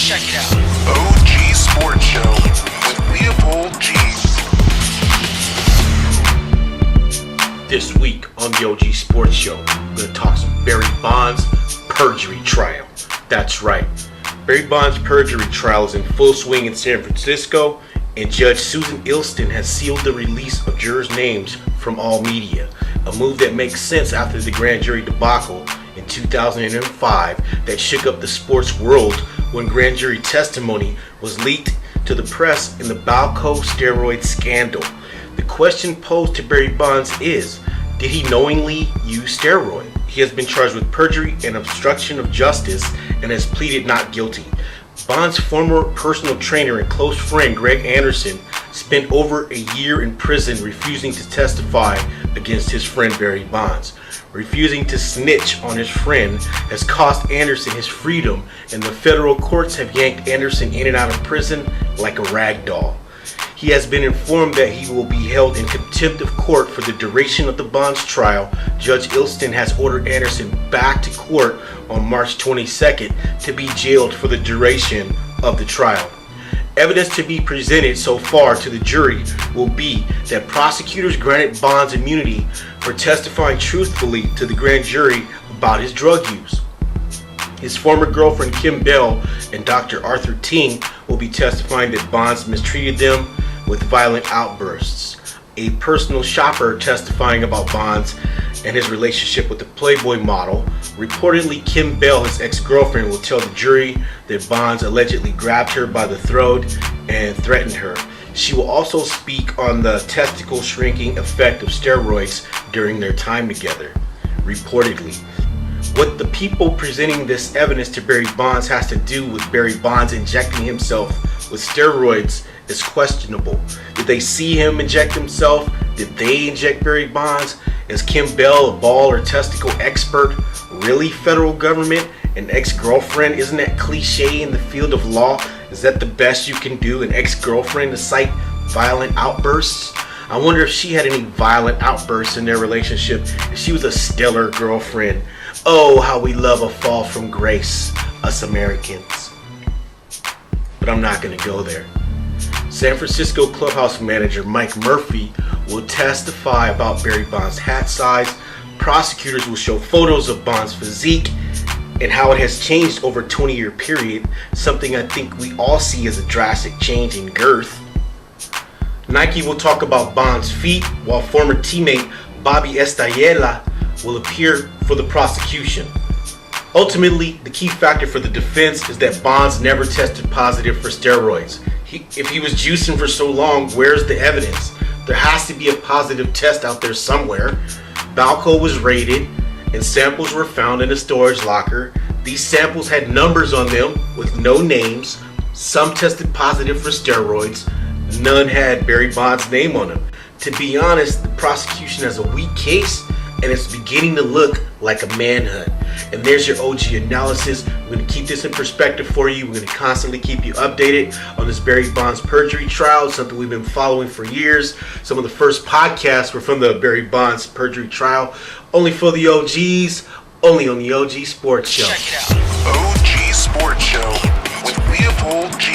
Check it out. OG Sports Show with Leopold Geans. This week on the OG Sports Show, we're going to talk some Barry Bonds' Perjury trial. That's right. Barry Bonds' Perjury trial is in full swing in San Francisco, and Judge Susan Ilston has sealed the release of jurors' names from all media, a move that makes sense after the grand jury debacle in 2005 that shook up the sports world when grand jury testimony was leaked to the press in the Balco steroid scandal. The question posed to Barry Bonds is, did he knowingly use steroid? He has been charged with perjury and obstruction of justice and has pleaded not guilty. Bonds' former personal trainer and close friend Greg Anderson spent over a year in prison refusing to testify against his friend Barry Bonds. Refusing to snitch on his friend has cost Anderson his freedom, and the federal courts have yanked Anderson in and out of prison like a rag doll. He has been informed that he will be held in contempt of court for the duration of the Bonds trial. Judge Ilston has ordered Anderson back to court on March 22nd to be jailed for the duration of the trial. Evidence to be presented so far to the jury will be that prosecutors granted Bonds immunity for testifying truthfully to the grand jury about his drug use. His former girlfriend Kim Bell and Dr. Arthur Ting will be testifying that Bonds mistreated them with violent outbursts. A personal shopper testifying about Bonds and his relationship with the Playboy model. Reportedly, Kim Bell, his ex-girlfriend, will tell the jury that Bonds allegedly grabbed her by the throat and threatened her. She will also speak on the testicle shrinking effect of steroids during their time together. Reportedly. What the people presenting this evidence to Barry Bonds has to do with Barry Bonds injecting himself with steroids is questionable. Did they see him inject himself? Did they inject Barry Bonds? Is Kim Bell a ball or testicle expert? Really, federal government? An ex-girlfriend? Isn't that cliche in the field of law? Is that the best you can do, an ex-girlfriend to cite violent outbursts? I wonder if she had any violent outbursts in their relationship, if she was a stellar girlfriend. Oh, how we love a fall from grace, us Americans. But I'm not going to go there. San Francisco clubhouse manager Mike Murphy will testify about Barry Bonds' hat size. Prosecutors will show photos of Bonds' physique and how it has changed over a 20-year period, something I think we all see as a drastic change in girth. Nike will talk about Bonds' feet, while former teammate Bobby Estayela will appear for the prosecution. Ultimately, the key factor for the defense is that Bonds never tested positive for steroids. If he was juicing for so long, where's the evidence? There has to be a positive test out there somewhere. Balco was raided and samples were found in a storage locker. These samples had numbers on them with no names. Some tested positive for steroids. None had Barry Bonds' name on them. To be honest, the prosecution has a weak case and it's beginning to look like a manhunt. And there's your OG analysis. We're going to keep this in perspective for you. We're going to constantly keep you updated on this Barry Bonds perjury trial. It's something we've been following for years. Some of the first podcasts were from the Barry Bonds perjury trial. Only for the OGs, only on the OG Sports Show. Check it out. OG Sports Show with Leopold Geans.